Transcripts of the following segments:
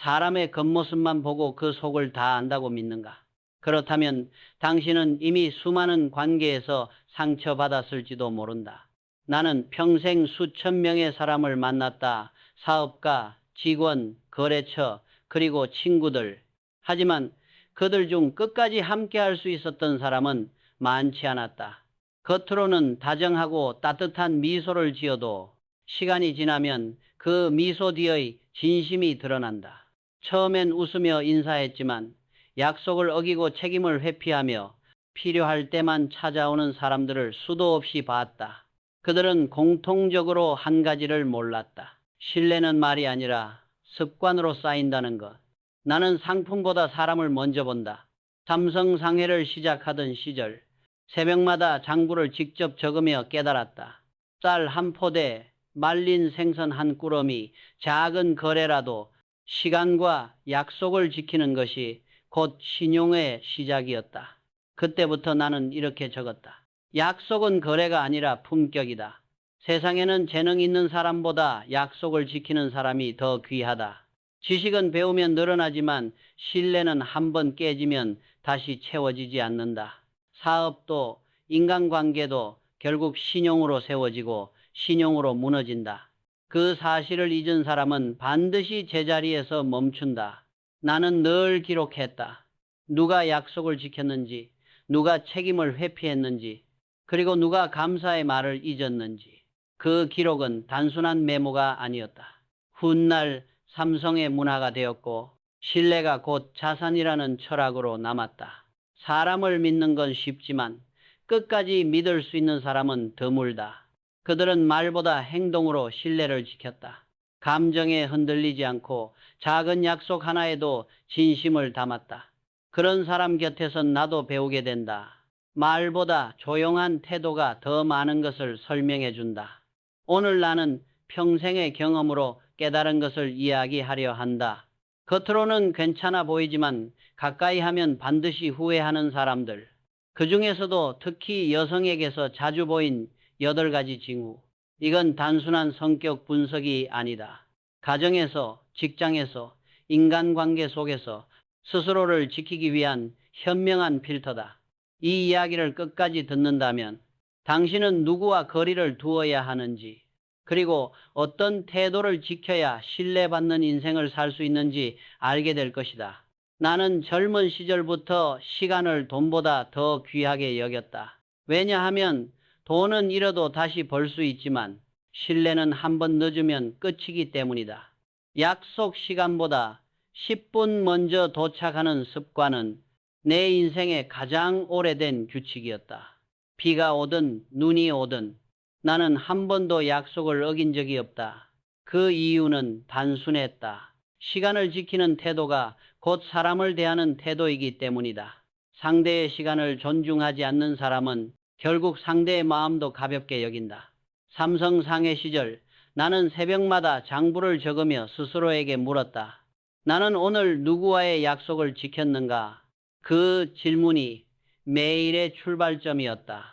사람의 겉모습만 보고 그 속을 다 안다고 믿는가? 그렇다면 당신은 이미 수많은 관계에서 상처받았을지도 모른다. 나는 평생 수천 명의 사람을 만났다. 사업가, 직원, 거래처, 그리고 친구들. 하지만 그들 중 끝까지 함께 할 수 있었던 사람은 많지 않았다. 겉으로는 다정하고 따뜻한 미소를 지어도 시간이 지나면 그 미소 뒤의 진심이 드러난다. 처음엔 웃으며 인사했지만 약속을 어기고 책임을 회피하며 필요할 때만 찾아오는 사람들을 수도 없이 봤다. 그들은 공통적으로 한 가지를 몰랐다. 신뢰는 말이 아니라 습관으로 쌓인다는 것. 나는 상품보다 사람을 먼저 본다. 삼성 상회를 시작하던 시절 새벽마다 장부를 직접 적으며 깨달았다. 쌀 한 포대, 말린 생선 한 꾸러미, 작은 거래라도 시간과 약속을 지키는 것이 곧 신용의 시작이었다. 그때부터 나는 이렇게 적었다. 약속은 거래가 아니라 품격이다. 세상에는 재능 있는 사람보다 약속을 지키는 사람이 더 귀하다. 지식은 배우면 늘어나지만 신뢰는 한번 깨지면 다시 채워지지 않는다. 사업도 인간관계도 결국 신용으로 세워지고 신용으로 무너진다. 그 사실을 잊은 사람은 반드시 제자리에서 멈춘다. 나는 늘 기록했다. 누가 약속을 지켰는지, 누가 책임을 회피했는지, 그리고 누가 감사의 말을 잊었는지. 그 기록은 단순한 메모가 아니었다. 훗날 삼성의 문화가 되었고 신뢰가 곧 자산이라는 철학으로 남았다. 사람을 믿는 건 쉽지만 끝까지 믿을 수 있는 사람은 드물다. 그들은 말보다 행동으로 신뢰를 지켰다. 감정에 흔들리지 않고 작은 약속 하나에도 진심을 담았다. 그런 사람 곁에선 나도 배우게 된다. 말보다 조용한 태도가 더 많은 것을 설명해 준다. 오늘 나는 평생의 경험으로 깨달은 것을 이야기하려 한다. 겉으로는 괜찮아 보이지만 가까이 하면 반드시 후회하는 사람들. 그 중에서도 특히 여성에게서 자주 보인 8가지 징후. 이건 단순한 성격 분석이 아니다. 가정에서, 직장에서, 인간관계 속에서 스스로를 지키기 위한 현명한 필터다. 이 이야기를 끝까지 듣는다면 당신은 누구와 거리를 두어야 하는지, 그리고 어떤 태도를 지켜야 신뢰받는 인생을 살 수 있는지 알게 될 것이다. 나는 젊은 시절부터 시간을 돈보다 더 귀하게 여겼다. 왜냐하면 돈은 잃어도 다시 벌 수 있지만 신뢰는 한 번 늦으면 끝이기 때문이다. 약속 시간보다 10분 먼저 도착하는 습관은 내 인생의 가장 오래된 규칙이었다. 비가 오든 눈이 오든 나는 한 번도 약속을 어긴 적이 없다. 그 이유는 단순했다. 시간을 지키는 태도가 곧 사람을 대하는 태도이기 때문이다. 상대의 시간을 존중하지 않는 사람은 결국 상대의 마음도 가볍게 여긴다. 삼성 상해 시절 나는 새벽마다 장부를 적으며 스스로에게 물었다. 나는 오늘 누구와의 약속을 지켰는가? 그 질문이 매일의 출발점이었다.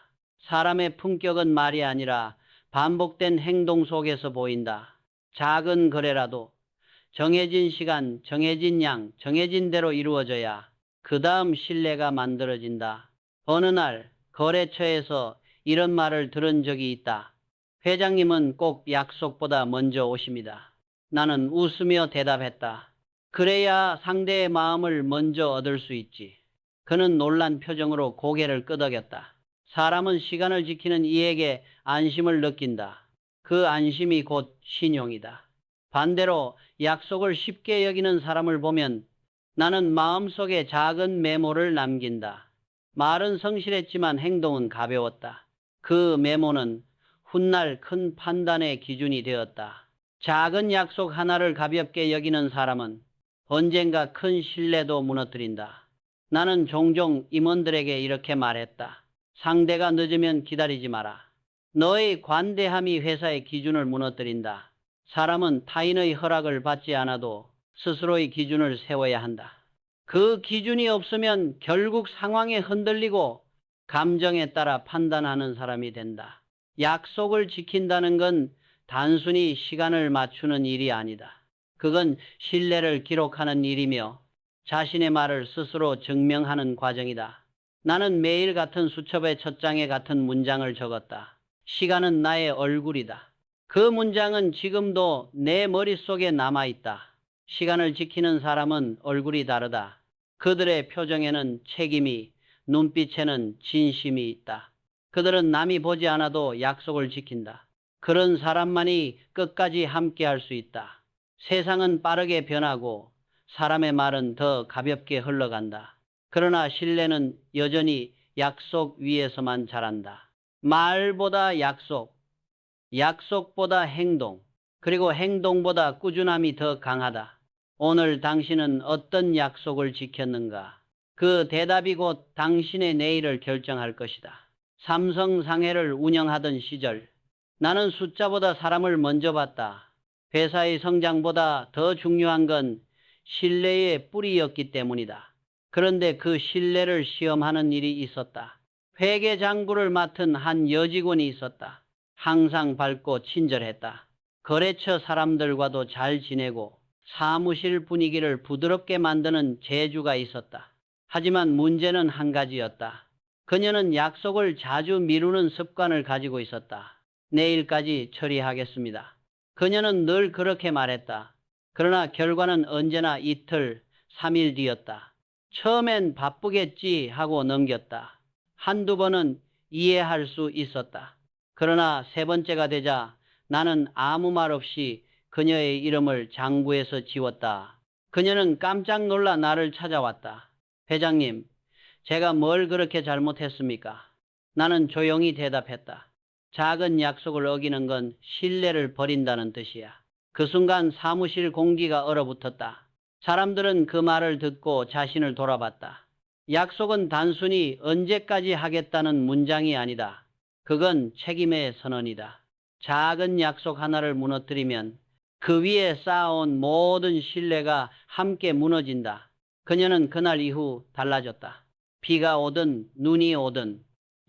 사람의 품격은 말이 아니라 반복된 행동 속에서 보인다. 작은 거래라도 정해진 시간, 정해진 양, 정해진 대로 이루어져야 그 다음 신뢰가 만들어진다. 어느 날 거래처에서 이런 말을 들은 적이 있다. 회장님은 꼭 약속보다 먼저 오십니다. 나는 웃으며 대답했다. 그래야 상대의 마음을 먼저 얻을 수 있지. 그는 놀란 표정으로 고개를 끄덕였다. 사람은 시간을 지키는 이에게 안심을 느낀다. 그 안심이 곧 신용이다. 반대로 약속을 쉽게 여기는 사람을 보면 나는 마음속에 작은 메모를 남긴다. 말은 성실했지만 행동은 가벼웠다. 그 메모는 훗날 큰 판단의 기준이 되었다. 작은 약속 하나를 가볍게 여기는 사람은 언젠가 큰 신뢰도 무너뜨린다. 나는 종종 임원들에게 이렇게 말했다. 상대가 늦으면 기다리지 마라. 너의 관대함이 회사의 기준을 무너뜨린다. 사람은 타인의 허락을 받지 않아도 스스로의 기준을 세워야 한다. 그 기준이 없으면 결국 상황에 흔들리고 감정에 따라 판단하는 사람이 된다. 약속을 지킨다는 건 단순히 시간을 맞추는 일이 아니다. 그건 신뢰를 기록하는 일이며 자신의 말을 스스로 증명하는 과정이다. 나는 매일 같은 수첩의 첫 장에 같은 문장을 적었다. 시간은 나의 얼굴이다. 그 문장은 지금도 내 머릿속에 남아있다. 시간을 지키는 사람은 얼굴이 다르다. 그들의 표정에는 책임이, 눈빛에는 진심이 있다. 그들은 남이 보지 않아도 약속을 지킨다. 그런 사람만이 끝까지 함께할 수 있다. 세상은 빠르게 변하고 사람의 말은 더 가볍게 흘러간다. 그러나 신뢰는 여전히 약속 위에서만 자란다. 말보다 약속, 약속보다 행동, 그리고 행동보다 꾸준함이 더 강하다. 오늘 당신은 어떤 약속을 지켰는가? 그 대답이 곧 당신의 내일을 결정할 것이다. 삼성 상해를 운영하던 시절, 나는 숫자보다 사람을 먼저 봤다. 회사의 성장보다 더 중요한 건 신뢰의 뿌리였기 때문이다. 그런데 그 신뢰를 시험하는 일이 있었다. 회계장부를 맡은 한 여직원이 있었다. 항상 밝고 친절했다. 거래처 사람들과도 잘 지내고 사무실 분위기를 부드럽게 만드는 재주가 있었다. 하지만 문제는 한 가지였다. 그녀는 약속을 자주 미루는 습관을 가지고 있었다. 내일까지 처리하겠습니다. 그녀는 늘 그렇게 말했다. 그러나 결과는 언제나 이틀, 3일 뒤였다. 처음엔 바쁘겠지 하고 넘겼다. 한두 번은 이해할 수 있었다. 그러나 세 번째가 되자 나는 아무 말 없이 그녀의 이름을 장부에서 지웠다. 그녀는 깜짝 놀라 나를 찾아왔다. 회장님, 제가 뭘 그렇게 잘못했습니까? 나는 조용히 대답했다. 작은 약속을 어기는 건 신뢰를 버린다는 뜻이야. 그 순간 사무실 공기가 얼어붙었다. 사람들은 그 말을 듣고 자신을 돌아봤다. 약속은 단순히 언제까지 하겠다는 문장이 아니다. 그건 책임의 선언이다. 작은 약속 하나를 무너뜨리면 그 위에 쌓아온 모든 신뢰가 함께 무너진다. 그녀는 그날 이후 달라졌다. 비가 오든 눈이 오든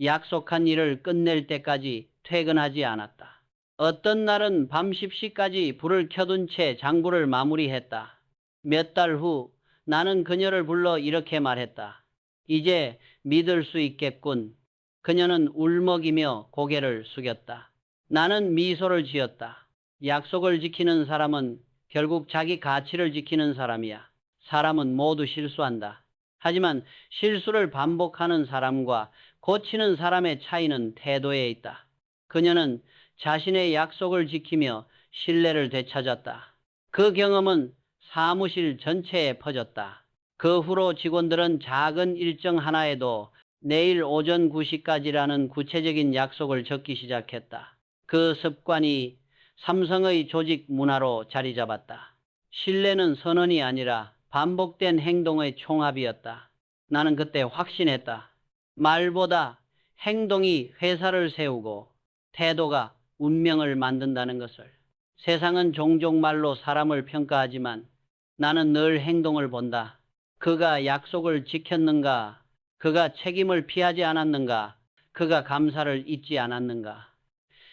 약속한 일을 끝낼 때까지 퇴근하지 않았다. 어떤 날은 밤 10시까지 불을 켜둔 채 장부를 마무리했다. 몇 달 후 나는 그녀를 불러 이렇게 말했다. 이제 믿을 수 있겠군. 그녀는 울먹이며 고개를 숙였다. 나는 미소를 지었다. 약속을 지키는 사람은 결국 자기 가치를 지키는 사람이야. 사람은 모두 실수한다. 하지만 실수를 반복하는 사람과 고치는 사람의 차이는 태도에 있다. 그녀는 자신의 약속을 지키며 신뢰를 되찾았다. 그 경험은 사무실 전체에 퍼졌다. 그 후로 직원들은 작은 일정 하나에도 내일 오전 9시까지라는 구체적인 약속을 적기 시작했다. 그 습관이 삼성의 조직 문화로 자리 잡았다. 신뢰는 선언이 아니라 반복된 행동의 총합이었다. 나는 그때 확신했다. 말보다 행동이 회사를 세우고 태도가 운명을 만든다는 것을. 세상은 종종 말로 사람을 평가하지만 나는 늘 행동을 본다. 그가 약속을 지켰는가? 그가 책임을 피하지 않았는가? 그가 감사를 잊지 않았는가?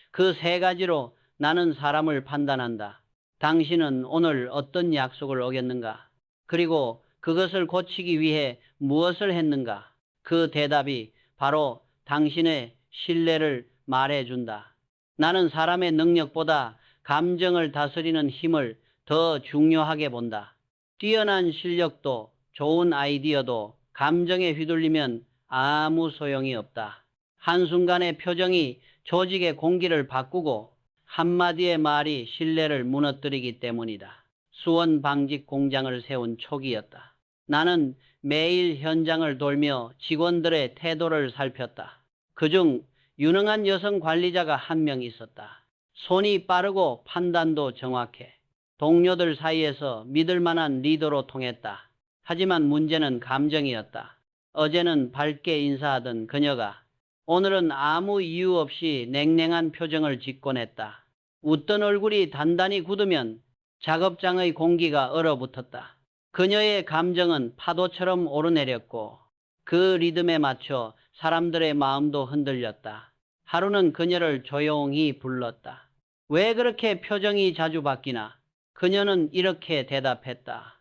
그 세 가지로 나는 사람을 판단한다. 당신은 오늘 어떤 약속을 어겼는가? 그리고 그것을 고치기 위해 무엇을 했는가? 그 대답이 바로 당신의 신뢰를 말해준다. 나는 사람의 능력보다 감정을 다스리는 힘을 더 중요하게 본다. 뛰어난 실력도 좋은 아이디어도 감정에 휘둘리면 아무 소용이 없다. 한순간의 표정이 조직의 공기를 바꾸고 한마디의 말이 신뢰를 무너뜨리기 때문이다. 수원 방직 공장을 세운 초기였다. 나는 매일 현장을 돌며 직원들의 태도를 살폈다. 그중 유능한 여성 관리자가 한 명 있었다. 손이 빠르고 판단도 정확해. 동료들 사이에서 믿을 만한 리더로 통했다. 하지만 문제는 감정이었다. 어제는 밝게 인사하던 그녀가 오늘은 아무 이유 없이 냉랭한 표정을 짓곤 했다. 웃던 얼굴이 단단히 굳으면 작업장의 공기가 얼어붙었다. 그녀의 감정은 파도처럼 오르내렸고 그 리듬에 맞춰 사람들의 마음도 흔들렸다. 하루는 그녀를 조용히 불렀다. 왜 그렇게 표정이 자주 바뀌나? 그녀는 이렇게 대답했다.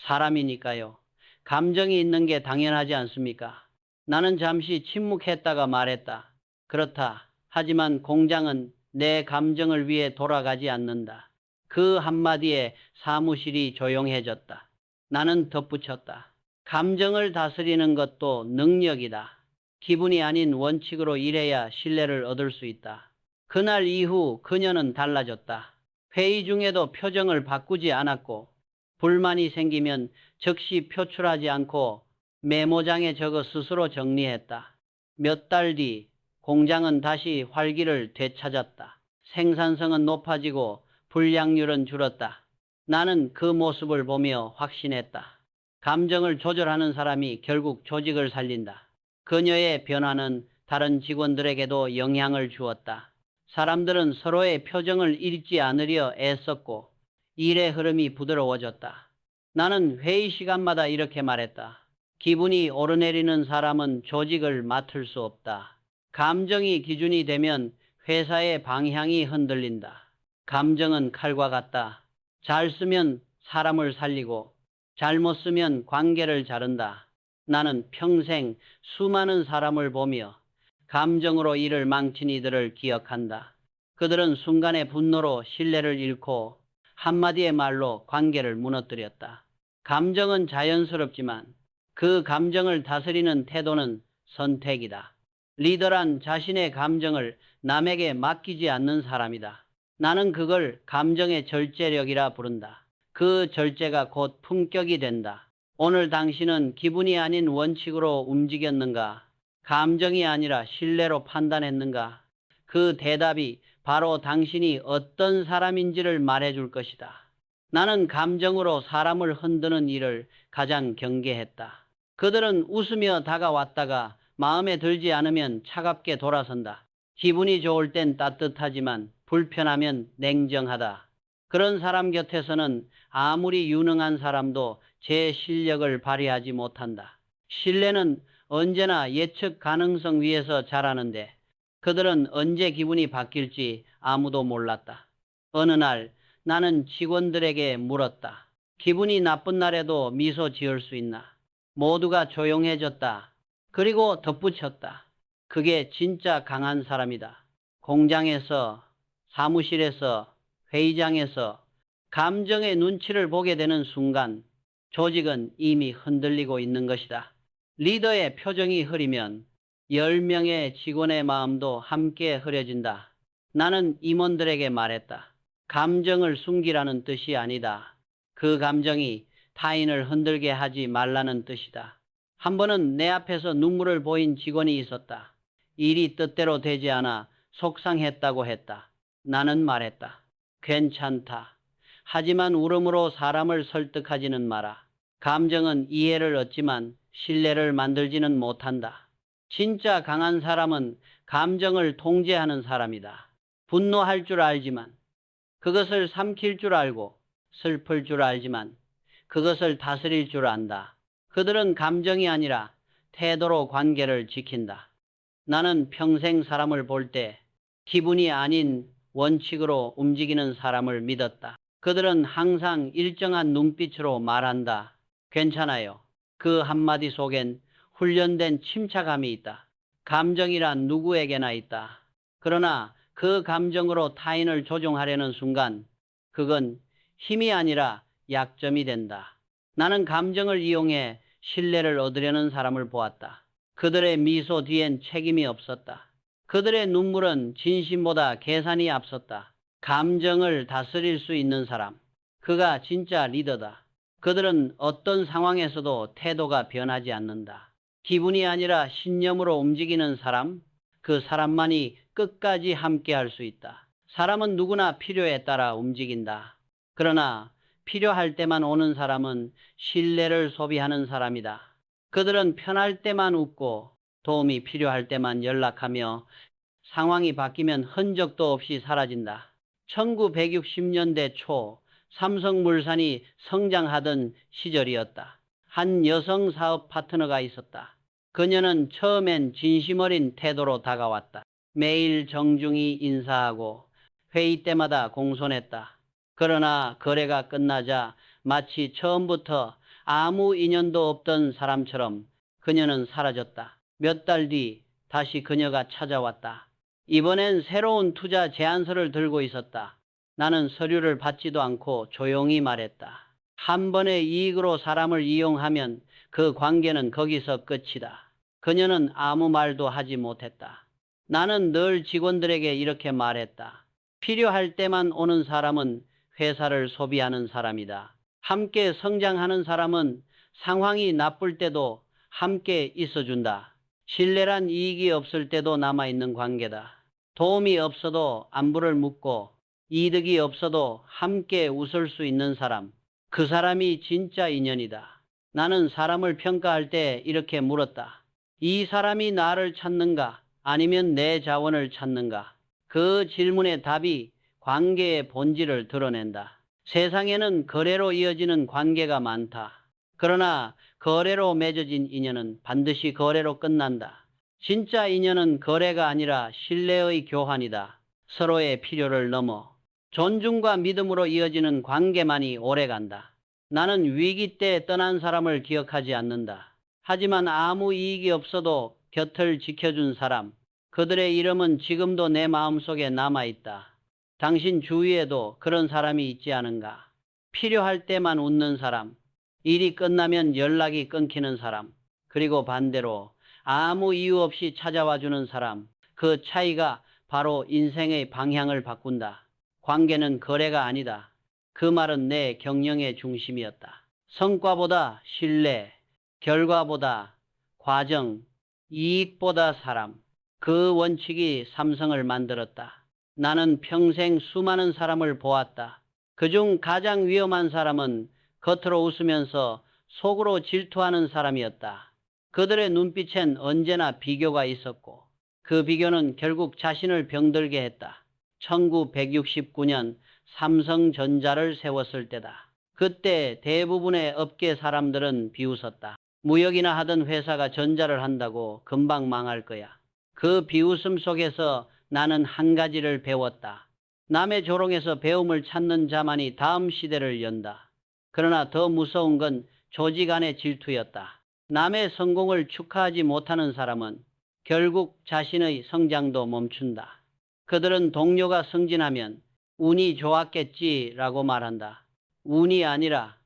사람이니까요. 감정이 있는 게 당연하지 않습니까? 나는 잠시 침묵했다가 말했다. 그렇다. 하지만 공장은 내 감정을 위해 돌아가지 않는다. 그 한마디에 사무실이 조용해졌다. 나는 덧붙였다. 감정을 다스리는 것도 능력이다. 기분이 아닌 원칙으로 일해야 신뢰를 얻을 수 있다. 그날 이후 그녀는 달라졌다. 회의 중에도 표정을 바꾸지 않았고, 불만이 생기면 즉시 표출하지 않고 메모장에 적어 스스로 정리했다. 몇 달 뒤 공장은 다시 활기를 되찾았다. 생산성은 높아지고 불량률은 줄었다. 나는 그 모습을 보며 확신했다. 감정을 조절하는 사람이 결국 조직을 살린다. 그녀의 변화는 다른 직원들에게도 영향을 주었다. 사람들은 서로의 표정을 읽지 않으려 애썼고 일의 흐름이 부드러워졌다. 나는 회의 시간마다 이렇게 말했다. 기분이 오르내리는 사람은 조직을 맡을 수 없다. 감정이 기준이 되면 회사의 방향이 흔들린다. 감정은 칼과 같다. 잘 쓰면 사람을 살리고 잘못 쓰면 관계를 자른다. 나는 평생 수많은 사람을 보며 감정으로 일을 망친 이들을 기억한다. 그들은 순간의 분노로 신뢰를 잃고 한마디의 말로 관계를 무너뜨렸다. 감정은 자연스럽지만 그 감정을 다스리는 태도는 선택이다. 리더란 자신의 감정을 남에게 맡기지 않는 사람이다. 나는 그걸 감정의 절제력이라 부른다. 그 절제가 곧 품격이 된다. 오늘 당신은 기분이 아닌 원칙으로 움직였는가? 감정이 아니라 신뢰로 판단했는가? 그 대답이 바로 당신이 어떤 사람인지를 말해줄 것이다. 나는 감정으로 사람을 흔드는 일을 가장 경계했다. 그들은 웃으며 다가왔다가 마음에 들지 않으면 차갑게 돌아선다. 기분이 좋을 땐 따뜻하지만 불편하면 냉정하다. 그런 사람 곁에서는 아무리 유능한 사람도 제 실력을 발휘하지 못한다. 신뢰는 언제나 예측 가능성 위에서 자라는데 그들은 언제 기분이 바뀔지 아무도 몰랐다. 어느 날 나는 직원들에게 물었다. 기분이 나쁜 날에도 미소 지을 수 있나? 모두가 조용해졌다. 그리고 덧붙였다. 그게 진짜 강한 사람이다. 공장에서, 사무실에서, 회의장에서 감정의 눈치를 보게 되는 순간 조직은 이미 흔들리고 있는 것이다. 리더의 표정이 흐리면 10명의 직원의 마음도 함께 흐려진다. 나는 임원들에게 말했다. 감정을 숨기라는 뜻이 아니다. 그 감정이 타인을 흔들게 하지 말라는 뜻이다. 한 번은 내 앞에서 눈물을 보인 직원이 있었다. 일이 뜻대로 되지 않아 속상했다고 했다. 나는 말했다. 괜찮다. 하지만 울음으로 사람을 설득하지는 마라. 감정은 이해를 얻지만 신뢰를 만들지는 못한다. 진짜 강한 사람은 감정을 통제하는 사람이다. 분노할 줄 알지만, 그것을 삼킬 줄 알고, 슬플 줄 알지만, 그것을 다스릴 줄 안다. 그들은 감정이 아니라 태도로 관계를 지킨다. 나는 평생 사람을 볼 때 기분이 아닌 원칙으로 움직이는 사람을 믿었다. 그들은 항상 일정한 눈빛으로 말한다. 괜찮아요. 그 한마디 속엔 훈련된 침착함이 있다. 감정이란 누구에게나 있다. 그러나 그 감정으로 타인을 조종하려는 순간 그건 힘이 아니라 약점이 된다. 나는 감정을 이용해 신뢰를 얻으려는 사람을 보았다. 그들의 미소 뒤엔 책임이 없었다. 그들의 눈물은 진심보다 계산이 앞섰다. 감정을 다스릴 수 있는 사람, 그가 진짜 리더다. 그들은 어떤 상황에서도 태도가 변하지 않는다. 기분이 아니라 신념으로 움직이는 사람, 그 사람만이 끝까지 함께할 수 있다. 사람은 누구나 필요에 따라 움직인다. 그러나 필요할 때만 오는 사람은 신뢰를 소비하는 사람이다. 그들은 편할 때만 웃고 도움이 필요할 때만 연락하며 상황이 바뀌면 흔적도 없이 사라진다. 1960년대 초 삼성물산이 성장하던 시절이었다. 한 여성 사업 파트너가 있었다. 그녀는 처음엔 진심 어린 태도로 다가왔다. 매일 정중히 인사하고 회의 때마다 공손했다. 그러나 거래가 끝나자 마치 처음부터 아무 인연도 없던 사람처럼 그녀는 사라졌다. 몇 달 뒤 다시 그녀가 찾아왔다. 이번엔 새로운 투자 제안서를 들고 있었다. 나는 서류를 받지도 않고 조용히 말했다. 한 번의 이익으로 사람을 이용하면 그 관계는 거기서 끝이다. 그녀는 아무 말도 하지 못했다. 나는 늘 직원들에게 이렇게 말했다. 필요할 때만 오는 사람은 회사를 소비하는 사람이다. 함께 성장하는 사람은 상황이 나쁠 때도 함께 있어준다. 신뢰란 이익이 없을 때도 남아있는 관계다. 도움이 없어도 안부를 묻고 이득이 없어도 함께 웃을 수 있는 사람. 그 사람이 진짜 인연이다. 나는 사람을 평가할 때 이렇게 물었다. 이 사람이 나를 찾는가? 아니면 내 자원을 찾는가? 그 질문의 답이 관계의 본질을 드러낸다. 세상에는 거래로 이어지는 관계가 많다. 그러나 거래로 맺어진 인연은 반드시 거래로 끝난다. 진짜 인연은 거래가 아니라 신뢰의 교환이다. 서로의 필요를 넘어 존중과 믿음으로 이어지는 관계만이 오래간다. 나는 위기 때 떠난 사람을 기억하지 않는다. 하지만 아무 이익이 없어도 곁을 지켜준 사람, 그들의 이름은 지금도 내 마음속에 남아있다. 당신 주위에도 그런 사람이 있지 않은가? 필요할 때만 웃는 사람, 일이 끝나면 연락이 끊기는 사람, 그리고 반대로 아무 이유 없이 찾아와주는 사람, 그 차이가 바로 인생의 방향을 바꾼다. 관계는 거래가 아니다. 그 말은 내 경영의 중심이었다. 성과보다 신뢰, 결과보다 과정, 이익보다 사람. 그 원칙이 삼성을 만들었다. 나는 평생 수많은 사람을 보았다. 그중 가장 위험한 사람은 겉으로 웃으면서 속으로 질투하는 사람이었다. 그들의 눈빛엔 언제나 비교가 있었고 그 비교는 결국 자신을 병들게 했다. 1969년 삼성전자를 세웠을 때다. 그때 대부분의 업계 사람들은 비웃었다. 무역이나 하던 회사가 전자를 한다고 금방 망할 거야. 그 비웃음 속에서 나는 한 가지를 배웠다. 남의 조롱에서 배움을 찾는 자만이 다음 시대를 연다. 그러나 더 무서운 건 조직 안의 질투였다. 남의 성공을 축하하지 못하는 사람은 결국 자신의 성장도 멈춘다. 그들은 동료가 승진하면 운이 좋았겠지라고 말한다. 운이 아니라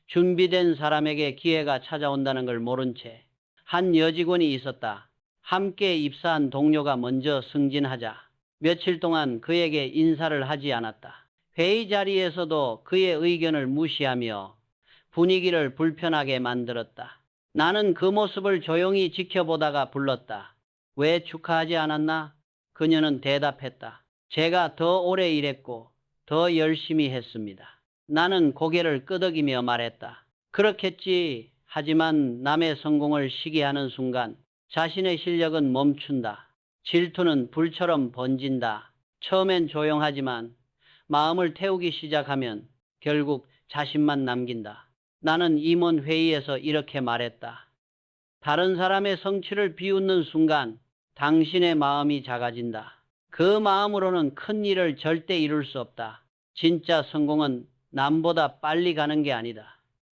준비된 사람에게 기회가 찾아온다는 걸 모른 채 한 여직원이 있었다. 함께 입사한 동료가 먼저 승진하자 며칠 동안 그에게 인사를 하지 않았다. 회의 자리에서도 그의 의견을 무시하며 분위기를 불편하게 만들었다. 나는 그 모습을 조용히 지켜보다가 불렀다. 왜 축하하지 않았나? 그녀는 대답했다. 제가 더 오래 일했고 더 열심히 했습니다. 나는 고개를 끄덕이며 말했다. 그렇겠지. 하지만 남의 성공을 시기하는 순간 자신의 실력은 멈춘다. 질투는 불처럼 번진다. 처음엔 조용하지만 마음을 태우기 시작하면 결국 자신만 남긴다. 나는 임원 회의에서 이렇게 말했다. 다른 사람의 성취를 비웃는 순간 당신의 마음이 작아진다. 그 마음으로는 큰 일을 절대 이룰 수 없다. 진짜 성공은 남보다 빨리 가는 게 아니다.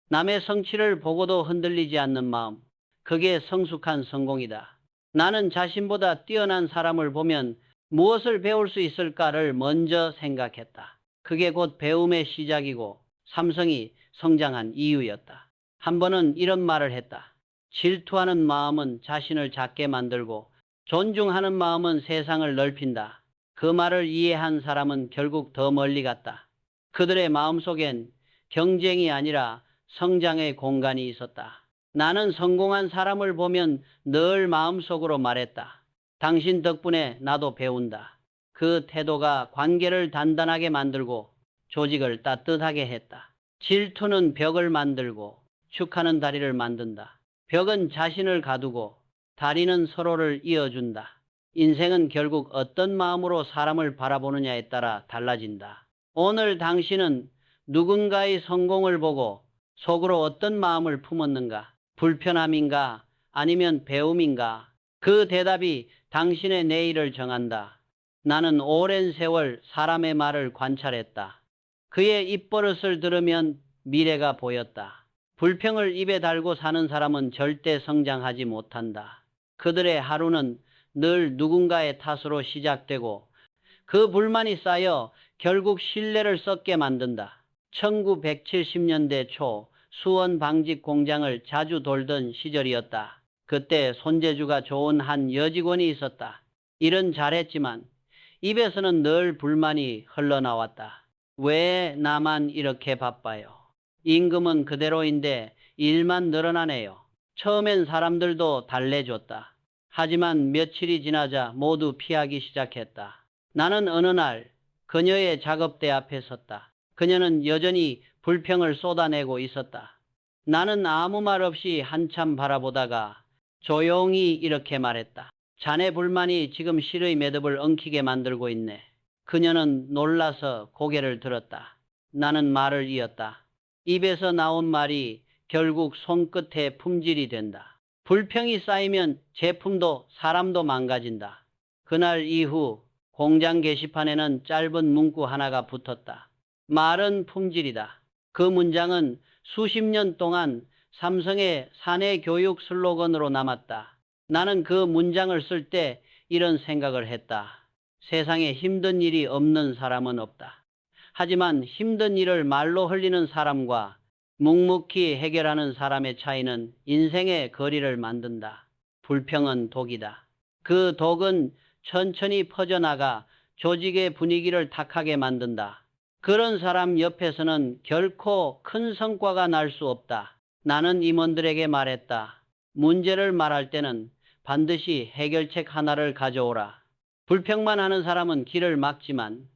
남의 성취를 보고도 흔들리지 않는 마음, 그게 성숙한 성공이다. 나는 자신보다 뛰어난 사람을 보면 무엇을 배울 수 있을까를 먼저 생각했다. 그게 곧 배움의 시작이고 삼성이 성장한 이유였다. 한 번은 이런 말을 했다. 질투하는 마음은 자신을 작게 만들고 존중하는 마음은 세상을 넓힌다. 그 말을 이해한 사람은 결국 더 멀리 갔다. 그들의 마음속엔 경쟁이 아니라 성장의 공간이 있었다. 나는 성공한 사람을 보면 늘 마음속으로 말했다. 당신 덕분에 나도 배운다. 그 태도가 관계를 단단하게 만들고 조직을 따뜻하게 했다. 질투는 벽을 만들고 축하는 다리를 만든다. 벽은 자신을 가두고 다리는 서로를 이어준다. 인생은 결국 어떤 마음으로 사람을 바라보느냐에 따라 달라진다. 오늘 당신은 누군가의 성공을 보고 속으로 어떤 마음을 품었는가? 불편함인가? 아니면 배움인가? 그 대답이 당신의 내일을 정한다. 나는 오랜 세월 사람의 말을 관찰했다. 그의 입버릇을 들으면 미래가 보였다. 불평을 입에 달고 사는 사람은 절대 성장하지 못한다. 그들의 하루는 늘 누군가의 탓으로 시작되고 그 불만이 쌓여 결국 신뢰를 썩게 만든다. 1970년대 초 수원 방직 공장을 자주 돌던 시절이었다. 그때 손재주가 좋은 한 여직원이 있었다. 일은 잘했지만 입에서는 늘 불만이 흘러나왔다. 왜 나만 이렇게 바빠요? 임금은 그대로인데 일만 늘어나네요. 처음엔 사람들도 달래줬다. 하지만 며칠이 지나자 모두 피하기 시작했다. 나는 어느 날 그녀의 작업대 앞에 섰다. 그녀는 여전히 불평을 쏟아내고 있었다. 나는 아무 말 없이 한참 바라보다가 조용히 이렇게 말했다. 자네 불만이 지금 실의 매듭을 엉키게 만들고 있네. 그녀는 놀라서 고개를 들었다. 나는 말을 이었다. 입에서 나온 말이 결국 손끝의 품질이 된다. 불평이 쌓이면 제품도 사람도 망가진다. 그날 이후 공장 게시판에는 짧은 문구 하나가 붙었다. 말은 품질이다. 그 문장은 수십 년 동안 삼성의 사내 교육 슬로건으로 남았다. 나는 그 문장을 쓸 때 이런 생각을 했다. 세상에 힘든 일이 없는 사람은 없다. 하지만 힘든 일을 말로 흘리는 사람과 묵묵히 해결하는 사람의 차이는 인생의 거리를 만든다. 불평은 독이다. 그 독은 천천히 퍼져나가 조직의 분위기를 탁하게 만든다. 그런 사람 옆에서는 결코 큰 성과가 날 수 없다. 나는 임원들에게 말했다. 문제를 말할 때는 반드시 해결책 하나를 가져오라. 불평만 하는 사람은 길을 막지만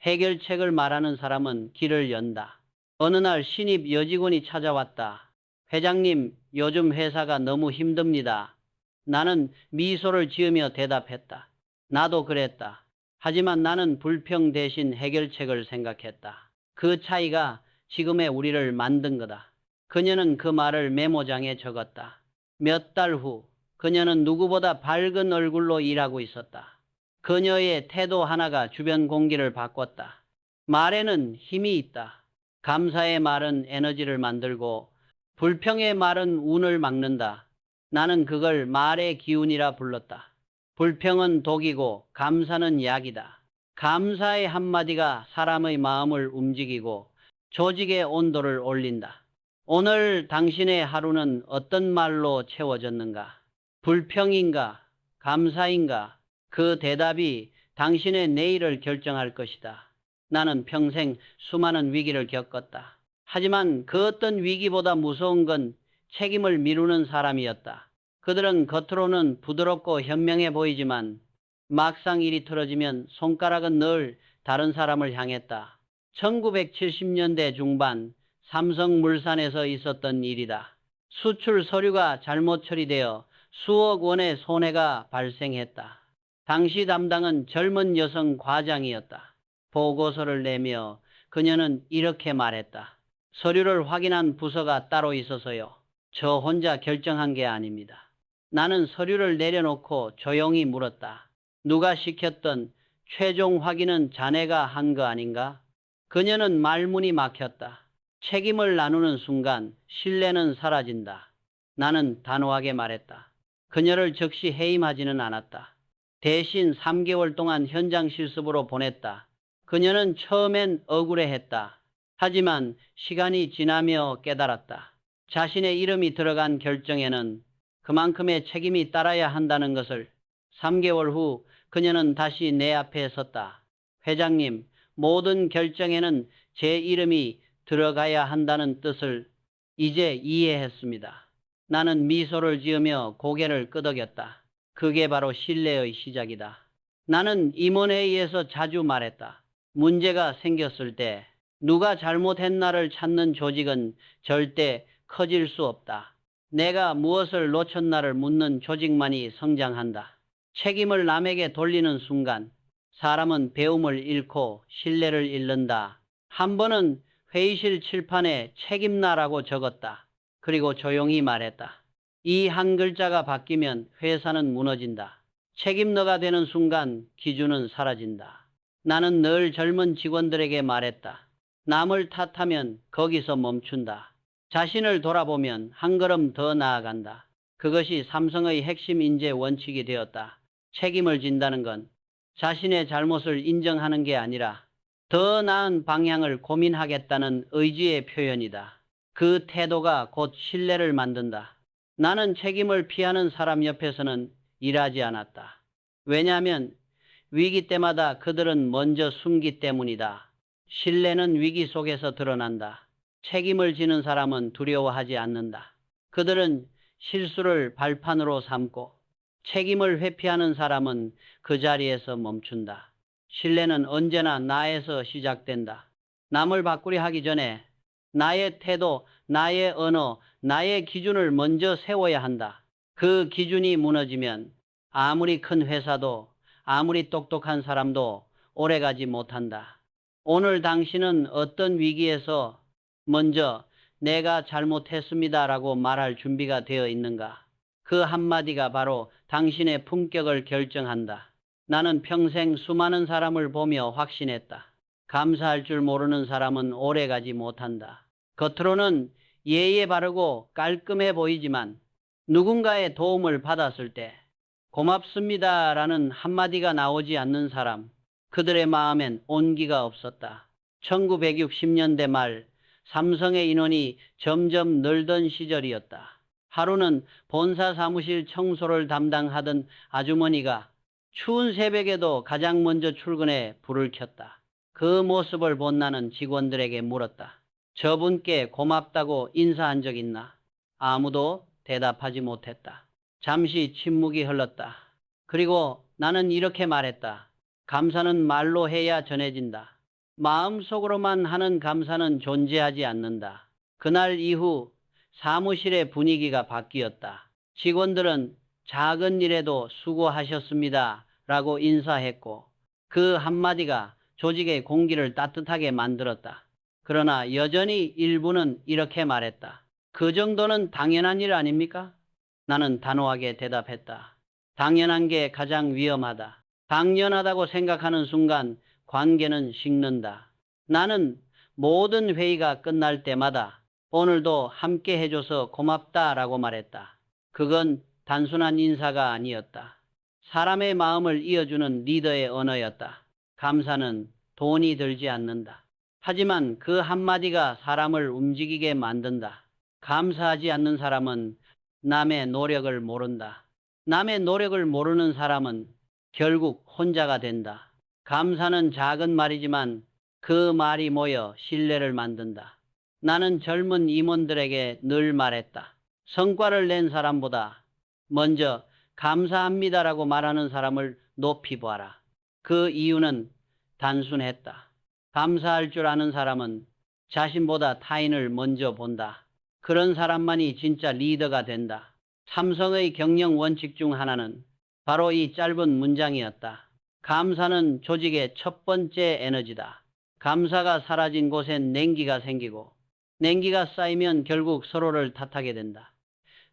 해결책을 말하는 사람은 길을 연다. 어느 날 신입 여직원이 찾아왔다. 회장님, 요즘 회사가 너무 힘듭니다. 나는 미소를 지으며 대답했다. 나도 그랬다. 하지만 나는 불평 대신 해결책을 생각했다. 그 차이가 지금의 우리를 만든 거다. 그녀는 그 말을 메모장에 적었다. 몇 달 후 그녀는 누구보다 밝은 얼굴로 일하고 있었다. 그녀의 태도 하나가 주변 공기를 바꿨다. 말에는 힘이 있다. 감사의 말은 에너지를 만들고 불평의 말은 운을 막는다. 나는 그걸 말의 기운이라 불렀다. 불평은 독이고 감사는 약이다. 감사의 한마디가 사람의 마음을 움직이고 조직의 온도를 올린다. 오늘 당신의 하루는 어떤 말로 채워졌는가? 불평인가? 감사인가? 그 대답이 당신의 내일을 결정할 것이다. 나는 평생 수많은 위기를 겪었다. 하지만 그 어떤 위기보다 무서운 건 책임을 미루는 사람이었다. 그들은 겉으로는 부드럽고 현명해 보이지만 막상 일이 틀어지면 손가락은 늘 다른 사람을 향했다. 1970년대 중반 삼성물산에서 있었던 일이다. 수출 서류가 잘못 처리되어 수억 원의 손해가 발생했다. 당시 담당은 젊은 여성 과장이었다. 보고서를 내며 그녀는 이렇게 말했다. 서류를 확인한 부서가 따로 있어서요. 저 혼자 결정한 게 아닙니다. 나는 서류를 내려놓고 조용히 물었다. 누가 시켰던 최종 확인은 자네가 한 거 아닌가? 그녀는 말문이 막혔다. 책임을 나누는 순간 신뢰는 사라진다. 나는 단호하게 말했다. 그녀를 즉시 해임하지는 않았다. 대신 3개월 동안 현장 실습으로 보냈다. 그녀는 처음엔 억울해했다. 하지만 시간이 지나며 깨달았다. 자신의 이름이 들어간 결정에는 그만큼의 책임이 따라야 한다는 것을. 3개월 후 그녀는 다시 내 앞에 섰다. 회장님, 모든 결정에는 제 이름이 들어가야 한다는 뜻을 이제 이해했습니다. 나는 미소를 지으며 고개를 끄덕였다. 그게 바로 신뢰의 시작이다. 나는 임원회의에서 자주 말했다. 문제가 생겼을 때 누가 잘못했나를 찾는 조직은 절대 커질 수 없다. 내가 무엇을 놓쳤나를 묻는 조직만이 성장한다. 책임을 남에게 돌리는 순간 사람은 배움을 잃고 신뢰를 잃는다. 한 번은 회의실 칠판에 책임나라고 적었다. 그리고 조용히 말했다. 이 한 글자가 바뀌면 회사는 무너진다. 책임너가 되는 순간 기준은 사라진다. 나는 늘 젊은 직원들에게 말했다. 남을 탓하면 거기서 멈춘다. 자신을 돌아보면 한 걸음 더 나아간다. 그것이 삼성의 핵심 인재 원칙이 되었다. 책임을 진다는 건 자신의 잘못을 인정하는 게 아니라 더 나은 방향을 고민하겠다는 의지의 표현이다. 그 태도가 곧 신뢰를 만든다. 나는 책임을 피하는 사람 옆에서는 일하지 않았다. 왜냐하면 위기 때마다 그들은 먼저 숨기 때문이다. 신뢰는 위기 속에서 드러난다. 책임을 지는 사람은 두려워하지 않는다. 그들은 실수를 발판으로 삼고 책임을 회피하는 사람은 그 자리에서 멈춘다. 신뢰는 언제나 나에서 시작된다. 남을 바꾸려 하기 전에 나의 태도, 나의 언어, 나의 기준을 먼저 세워야 한다. 그 기준이 무너지면 아무리 큰 회사도 아무리 똑똑한 사람도 오래가지 못한다. 오늘 당신은 어떤 위기에서 먼저 내가 잘못했습니다라고 말할 준비가 되어 있는가? 그 한마디가 바로 당신의 품격을 결정한다. 나는 평생 수많은 사람을 보며 확신했다. 감사할 줄 모르는 사람은 오래가지 못한다. 겉으로는 예의에 바르고 깔끔해 보이지만 누군가의 도움을 받았을 때 고맙습니다라는 한마디가 나오지 않는 사람, 그들의 마음엔 온기가 없었다. 1960년대 말 삼성의 인원이 점점 늘던 시절이었다. 하루는 본사 사무실 청소를 담당하던 아주머니가 추운 새벽에도 가장 먼저 출근해 불을 켰다. 그 모습을 본 나는 직원들에게 물었다. 저분께 고맙다고 인사한 적 있나? 아무도 대답하지 못했다. 잠시 침묵이 흘렀다. 그리고 나는 이렇게 말했다. 감사는 말로 해야 전해진다. 마음속으로만 하는 감사는 존재하지 않는다. 그날 이후 사무실의 분위기가 바뀌었다. 직원들은 작은 일에도 수고하셨습니다 라고 인사했고 그 한마디가 조직의 공기를 따뜻하게 만들었다. 그러나 여전히 일부는 이렇게 말했다. 그 정도는 당연한 일 아닙니까? 나는 단호하게 대답했다. 당연한 게 가장 위험하다. 당연하다고 생각하는 순간 관계는 식는다. 나는 모든 회의가 끝날 때마다 오늘도 함께 해줘서 고맙다라고 말했다. 그건 단순한 인사가 아니었다. 사람의 마음을 이어주는 리더의 언어였다. 감사는 돈이 들지 않는다. 하지만 그 한마디가 사람을 움직이게 만든다. 감사하지 않는 사람은 남의 노력을 모른다. 남의 노력을 모르는 사람은 결국 혼자가 된다. 감사는 작은 말이지만 그 말이 모여 신뢰를 만든다. 나는 젊은 임원들에게 늘 말했다. 성과를 낸 사람보다 먼저 감사합니다라고 말하는 사람을 높이 봐라. 그 이유는 단순했다. 감사할 줄 아는 사람은 자신보다 타인을 먼저 본다. 그런 사람만이 진짜 리더가 된다. 삼성의 경영 원칙 중 하나는 바로 이 짧은 문장이었다. 감사는 조직의 첫 번째 에너지다. 감사가 사라진 곳엔 냉기가 생기고 냉기가 쌓이면 결국 서로를 탓하게 된다.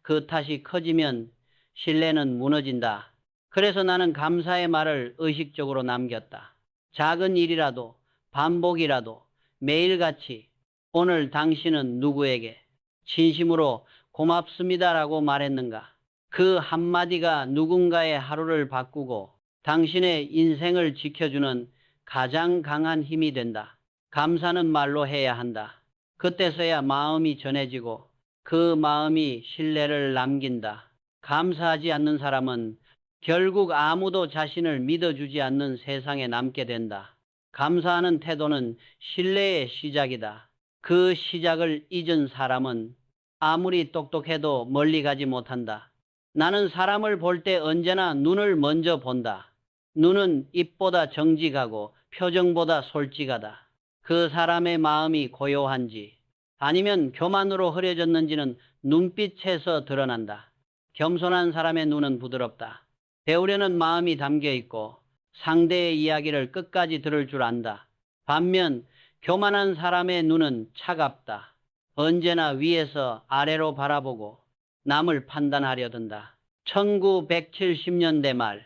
그 탓이 커지면 신뢰는 무너진다. 그래서 나는 감사의 말을 의식적으로 남겼다. 작은 일이라도 반복이라도 매일같이 오늘 당신은 누구에게 진심으로 고맙습니다라고 말했는가? 그 한마디가 누군가의 하루를 바꾸고 당신의 인생을 지켜주는 가장 강한 힘이 된다. 감사는 말로 해야 한다. 그때서야 마음이 전해지고 그 마음이 신뢰를 남긴다. 감사하지 않는 사람은 결국 아무도 자신을 믿어주지 않는 세상에 남게 된다. 감사하는 태도는 신뢰의 시작이다. 그 시작을 잊은 사람은 아무리 똑똑해도 멀리 가지 못한다. 나는 사람을 볼 때 언제나 눈을 먼저 본다. 눈은 입보다 정직하고 표정보다 솔직하다. 그 사람의 마음이 고요한지 아니면 교만으로 흐려졌는지는 눈빛에서 드러난다. 겸손한 사람의 눈은 부드럽다. 배우려는 마음이 담겨 있고 상대의 이야기를 끝까지 들을 줄 안다. 반면 교만한 사람의 눈은 차갑다. 언제나 위에서 아래로 바라보고 남을 판단하려 든다. 1970년대 말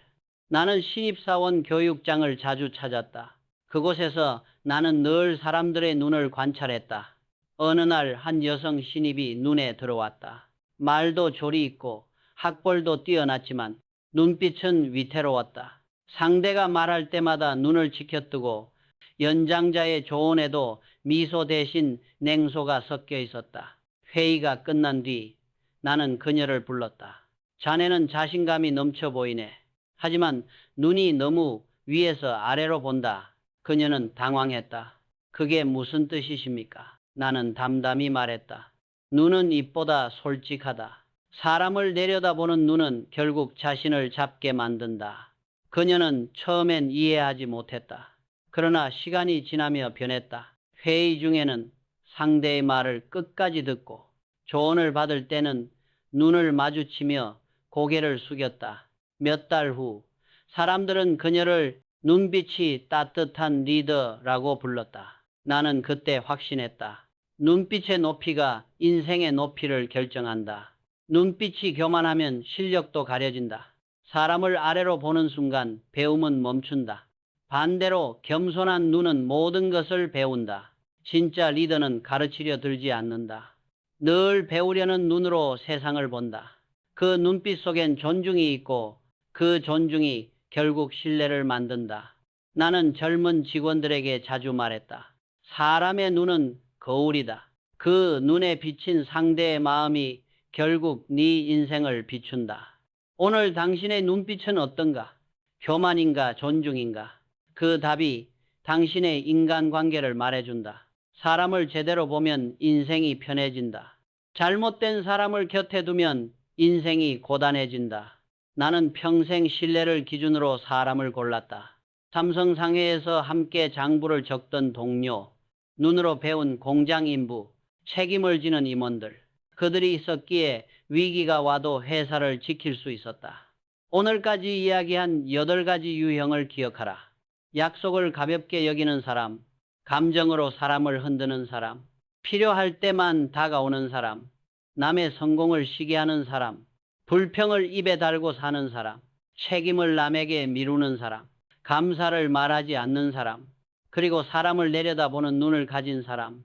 나는 신입사원 교육장을 자주 찾았다. 그곳에서 나는 늘 사람들의 눈을 관찰했다. 어느 날 한 여성 신입이 눈에 들어왔다. 말도 조리 있고 학벌도 뛰어났지만 눈빛은 위태로웠다. 상대가 말할 때마다 눈을 치켜뜨고 연장자의 조언에도 미소 대신 냉소가 섞여 있었다. 회의가 끝난 뒤 나는 그녀를 불렀다. 자네는 자신감이 넘쳐 보이네. 하지만 눈이 너무 위에서 아래로 본다. 그녀는 당황했다. 그게 무슨 뜻이십니까? 나는 담담히 말했다. 눈은 입보다 솔직하다. 사람을 내려다보는 눈은 결국 자신을 잡게 만든다. 그녀는 처음엔 이해하지 못했다. 그러나 시간이 지나며 변했다. 회의 중에는 상대의 말을 끝까지 듣고 조언을 받을 때는 눈을 마주치며 고개를 숙였다. 몇 달 후 사람들은 그녀를 눈빛이 따뜻한 리더라고 불렀다. 나는 그때 확신했다. 눈빛의 높이가 인생의 높이를 결정한다. 눈빛이 교만하면 실력도 가려진다. 사람을 아래로 보는 순간 배움은 멈춘다. 반대로 겸손한 눈은 모든 것을 배운다. 진짜 리더는 가르치려 들지 않는다. 늘 배우려는 눈으로 세상을 본다. 그 눈빛 속엔 존중이 있고 그 존중이 결국 신뢰를 만든다. 나는 젊은 직원들에게 자주 말했다. 사람의 눈은 거울이다. 그 눈에 비친 상대의 마음이 결국 네 인생을 비춘다. 오늘 당신의 눈빛은 어떤가? 교만인가 존중인가? 그 답이 당신의 인간관계를 말해준다. 사람을 제대로 보면 인생이 편해진다. 잘못된 사람을 곁에 두면 인생이 고단해진다. 나는 평생 신뢰를 기준으로 사람을 골랐다. 삼성 상해에서 함께 장부를 적던 동료, 눈으로 배운 공장 인부, 책임을 지는 임원들. 그들이 있었기에 위기가 와도 회사를 지킬 수 있었다. 오늘까지 이야기한 8가지 유형을 기억하라. 약속을 가볍게 여기는 사람, 감정으로 사람을 흔드는 사람, 필요할 때만 다가오는 사람, 남의 성공을 시기하는 사람, 불평을 입에 달고 사는 사람, 책임을 남에게 미루는 사람, 감사를 말하지 않는 사람, 그리고 사람을 내려다보는 눈을 가진 사람.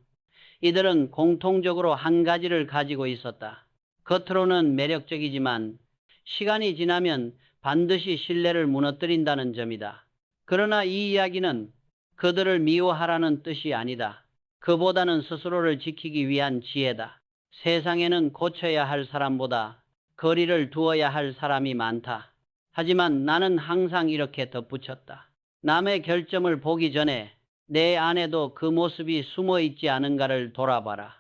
이들은 공통적으로 한 가지를 가지고 있었다. 겉으로는 매력적이지만 시간이 지나면 반드시 신뢰를 무너뜨린다는 점이다. 그러나 이 이야기는 그들을 미워하라는 뜻이 아니다. 그보다는 스스로를 지키기 위한 지혜다. 세상에는 고쳐야 할 사람보다 거리를 두어야 할 사람이 많다. 하지만 나는 항상 이렇게 덧붙였다. 남의 결점을 보기 전에 내 안에도 그 모습이 숨어 있지 않은가를 돌아봐라.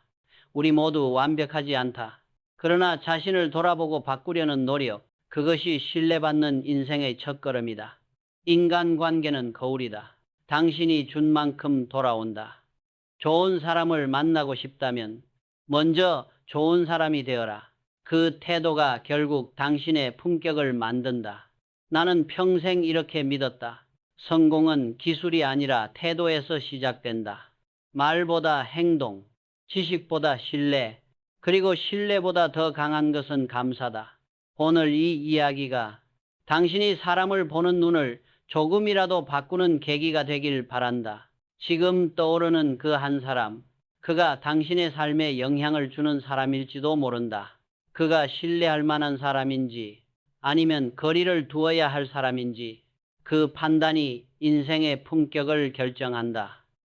우리 모두 완벽하지 않다. 그러나 자신을 돌아보고 바꾸려는 노력, 그것이 신뢰받는 인생의 첫걸음이다. 인간관계는 거울이다. 당신이 준 만큼 돌아온다. 좋은 사람을 만나고 싶다면 먼저 좋은 사람이 되어라. 그 태도가 결국 당신의 품격을 만든다. 나는 평생 이렇게 믿었다. 성공은 기술이 아니라 태도에서 시작된다. 말보다 행동, 지식보다 신뢰, 그리고 신뢰보다 더 강한 것은 감사다. 오늘 이 이야기가 당신이 사람을 보는 눈을 조금이라도 바꾸는 계기가 되길 바란다. 지금 떠오르는 그 한 사람, 그가 당신의 삶에 영향을 주는 사람일지도 모른다. 그가 신뢰할 만한 사람인지 아니면 거리를 두어야 할 사람인지 그 판단이 인생의 품격을 결정한다.